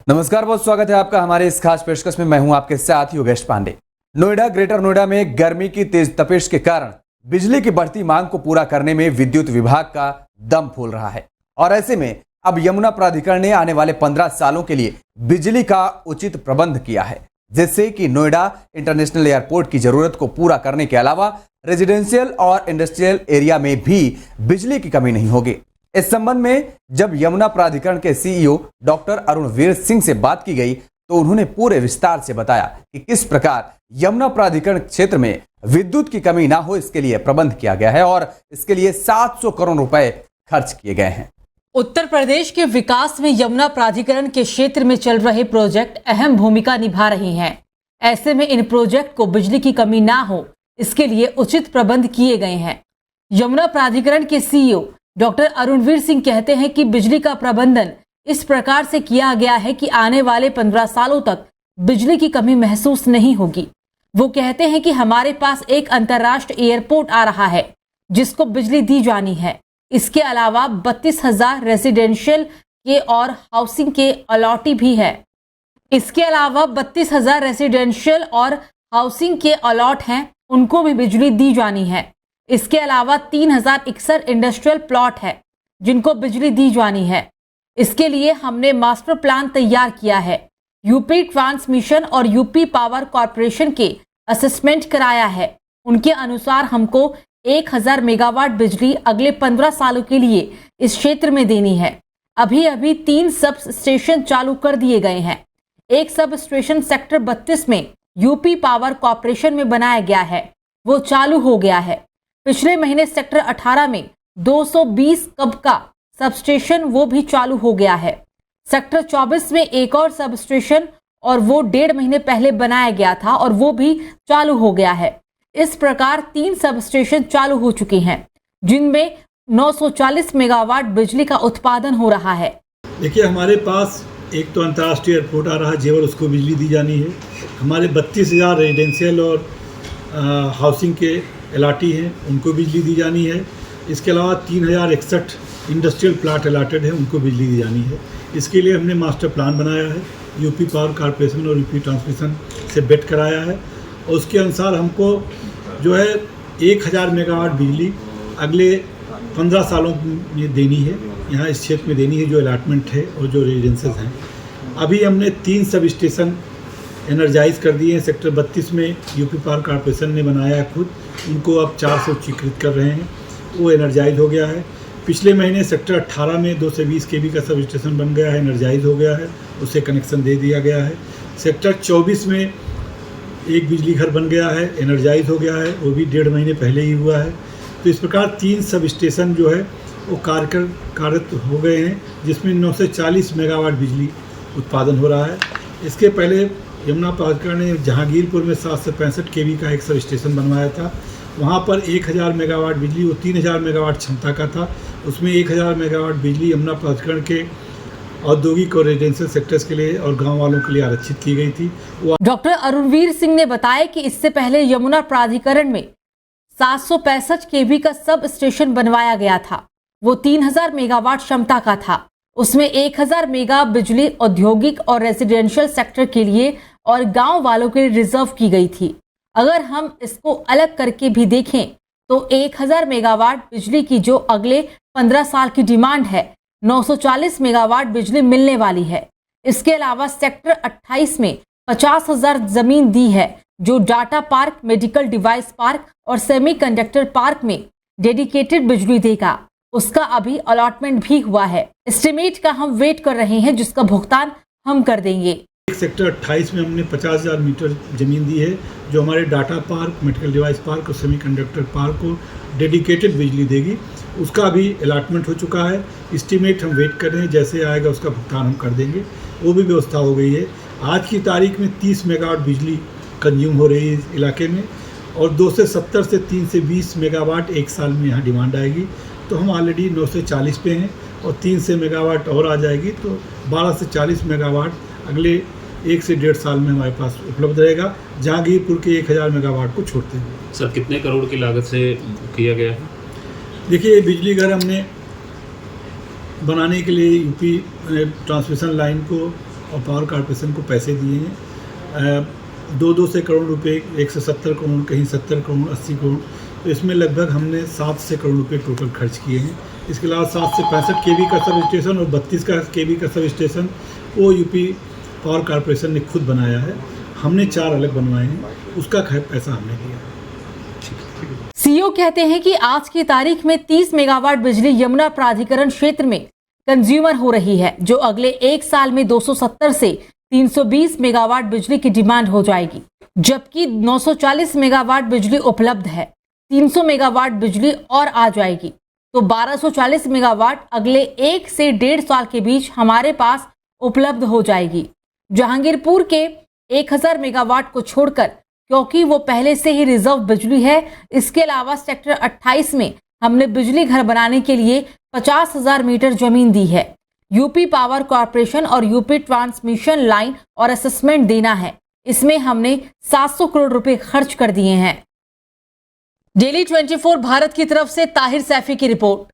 नमस्कार, बहुत स्वागत है आपका हमारे इस खास पेशकश में। मैं हूं आपके साथ योगेश पांडे। नोएडा, ग्रेटर नोएडा में गर्मी की तेज तपिश के कारण बिजली की बढ़ती मांग को पूरा करने में विद्युत विभाग का दम फूल रहा है और ऐसे में अब यमुना प्राधिकरण ने आने वाले 15 सालों के लिए बिजली का उचित प्रबंध किया है, जिससे कि नोएडा इंटरनेशनल एयरपोर्ट की जरूरत को पूरा करने के अलावा रेजिडेंशियल और इंडस्ट्रियल एरिया में भी बिजली की कमी नहीं होगी। इस संबंध में जब यमुना प्राधिकरण के सीईओ डॉक्टर अरुणवीर सिंह से बात की गई तो उन्होंने पूरे विस्तार से बताया कि किस प्रकार यमुना प्राधिकरण क्षेत्र में विद्युत की कमी ना हो, इसके लिए प्रबंध किया गया है और इसके लिए 700 करोड़ रुपए खर्च किए गए हैं। उत्तर प्रदेश के विकास में यमुना प्राधिकरण के क्षेत्र में चल रहे प्रोजेक्ट अहम भूमिका निभा रहे हैं। ऐसे में इन प्रोजेक्ट को बिजली की कमी ना हो, इसके लिए उचित प्रबंध किए गए हैं। यमुना प्राधिकरण के सीईओ डॉक्टर अरुणवीर सिंह कहते हैं कि बिजली का प्रबंधन इस प्रकार से किया गया है कि आने वाले 15 सालों तक बिजली की कमी महसूस नहीं होगी। वो कहते हैं कि हमारे पास एक अंतर्राष्ट्रीय एयरपोर्ट आ रहा है जिसको बिजली दी जानी है। इसके अलावा 32,000 रेजिडेंशियल के और हाउसिंग के अलॉटी भी है। इसके अलावा 32,000 रेजिडेंशियल और हाउसिंग के अलॉट हैं, उनको भी बिजली दी जानी है। इसके अलावा 3,061 इंडस्ट्रियल प्लॉट है जिनको बिजली दी जानी है। इसके लिए हमने मास्टर प्लान तैयार किया है। यूपी ट्रांसमिशन और यूपी पावर कॉरपोरेशन के असेसमेंट कराया है। उनके अनुसार हमको 1,000 मेगावाट बिजली अगले 15 सालों के लिए इस क्षेत्र में देनी है। अभी 3 सब स्टेशन चालू कर दिए गए हैं। एक सब स्टेशन सेक्टर 32 में यूपी पावर कॉरपोरेशन में बनाया गया है, वो चालू हो गया है। पिछले महीने सेक्टर 18 में 220 कब का सबस्टेशन वो भी चालू हो गया है। सेक्टर 24 में एक और सब स्टेशन और वो 1.5 महीने पहले बनाया गया था और वो भी चालू हो गया है। इस प्रकार 3 सब स्टेशन चालू हो चुके हैं जिनमें 940 मेगावाट बिजली का उत्पादन हो रहा है। देखिए, हमारे पास एक तो अंतर्राष्ट्रीय एयरपोर्ट आ रहा है जेवर, उसको बिजली दी जानी है। हमारे 32,000 रेजिडेंशियल और हाउसिंग के अलाटी हैं, उनको बिजली दी जानी है। इसके अलावा 3,061 इंडस्ट्रियल प्लाट अलाटेड है, उनको बिजली दी जानी है। इसके लिए हमने मास्टर प्लान बनाया है, यूपी पावर कॉरपोरेशन और यूपी ट्रांसमिशन से बेट कराया है और उसके अनुसार हमको जो है 1,000 मेगावाट बिजली अगले 15 सालों में देनी है, यहाँ इस क्षेत्र में देनी है जो अलाटमेंट है और जो रेजिडेंसेस हैं। अभी हमने 3 सब स्टेशन एनर्जाइज कर दिए हैं। सेक्टर 32 में यूपी पावर कॉरपोरेशन ने बनाया है खुद, उनको अब 400 स्वीकृत कर रहे हैं, वो एनर्जाइज हो गया है। पिछले महीने सेक्टर 18 में 220 केवी का सब स्टेशन बन गया है, एनर्जाइज हो गया है, उससे कनेक्शन दे दिया गया है। सेक्टर 24 में एक बिजली घर बन गया है, एनर्जाइज हो गया है, वो भी 1.5 महीने पहले ही हुआ है। तो इस प्रकार 3 सब स्टेशन जो है वो कार्यरत हो गए हैं, जिसमें 940 मेगावाट बिजली उत्पादन हो रहा है। इसके पहले यमुना प्राधिकरण ने जहांगीरपुर में 765 केवी का एक सब स्टेशन बनवाया था। वहाँ पर 1,000 मेगावाट बिजली, वो 3,000 मेगावाट क्षमता का था, उसमें 1,000 मेगावाट बिजली यमुना प्राधिकरण के औद्योगिक और रेजिडेंशियल सेक्टर्स के लिए और गांव वालों के लिए आरक्षित की गई थी। डॉक्टर अरुणवीर सिंह ने बताया कि इससे पहले यमुना प्राधिकरण में 765 केवी का सब स्टेशन बनवाया गया था, वो 3,000 मेगावाट क्षमता का था। उसमें 1,000 मेगा बिजली औद्योगिक और रेजिडेंशियल सेक्टर के लिए और गांव वालों के लिए रिजर्व की गई थी। अगर हम इसको अलग करके भी देखें तो 1,000 मेगावाट बिजली की जो अगले 15 साल की डिमांड है, 940 मेगावाट बिजली मिलने वाली है। इसके अलावा सेक्टर 28 में 50,000 जमीन दी है जो data park, medical device park और सेमीकंडक्टर पार्क में डेडिकेटेड बिजली देगा। उसका अभी अलॉटमेंट भी हुआ है। एस्टिमेट का हम वेट कर रहे हैं जिसका भुगतान हम कर देंगे। सेक्टर 28 में हमने 50,000 मीटर ज़मीन दी है जो हमारे data park, medical device park और सेमीकंडक्टर पार्क को डेडिकेटेड बिजली देगी। उसका भी अलॉटमेंट हो चुका है। एस्टिमेट हम वेट कर रहे हैं, जैसे आएगा उसका भुगतान हम कर देंगे। वो भी व्यवस्था हो गई है। आज की तारीख में 30 मेगावाट बिजली कंज्यूम हो रही है इस इलाके में और 270 से 320 मेगावाट एक साल में यहाँ डिमांड आएगी। तो हम ऑलरेडी 940 पे हैं और 3 से मेगावाट और आ जाएगी तो 12 से 40 मेगावाट अगले 1 से 1.5 साल में हमारे पास उपलब्ध रहेगा, जहांगीरपुर के 1,000 मेगावाट को छोड़ते हैं। सर, कितने करोड़ की लागत से किया गया है? देखिए, बिजली घर हमने बनाने के लिए यूपी ट्रांसमिशन लाइन को और पावर कॉरपोरेशन को पैसे दिए हैं 2-2 से करोड़ रुपए, 170 करोड़, कहीं 70 करोड़, 80 करोड़। तो इसमें लगभग हमने 7 से करोड़ रुपए टोटल खर्च किए हैं। इसके अलावा 7 से 65 केवी का सब स्टेशन और 32 का केवी का सब स्टेशन वो यूपी पावर कॉरपोरेशन ने खुद बनाया है। हमने 4 अलग बनवाए हैं, उसका पैसा हमने दिया। सीईओ कहते हैं कि आज की तारीख में 30 मेगावाट बिजली यमुना प्राधिकरण क्षेत्र में कंज्यूमर हो रही है, जो अगले 1 साल में 270 से 320 मेगावाट बिजली की डिमांड हो जाएगी, जबकि 940 मेगावाट बिजली उपलब्ध है। 300 मेगावाट बिजली और आ जाएगी तो 1240 मेगावाट अगले 1 से 1.5 साल के बीच हमारे पास उपलब्ध हो जाएगी। जहांगीरपुर के 1000 मेगावाट को छोड़कर, क्योंकि वो पहले से ही रिजर्व बिजली है। इसके अलावा सेक्टर 28 में हमने बिजली घर बनाने के लिए 50,000 मीटर जमीन दी है। यूपी पावर कॉरपोरेशन और यूपी ट्रांसमिशन लाइन और असेसमेंट देना है। इसमें हमने 700 करोड़ रुपए खर्च कर दिए हैं। डेली 24 भारत की तरफ से ताहिर सैफी की रिपोर्ट।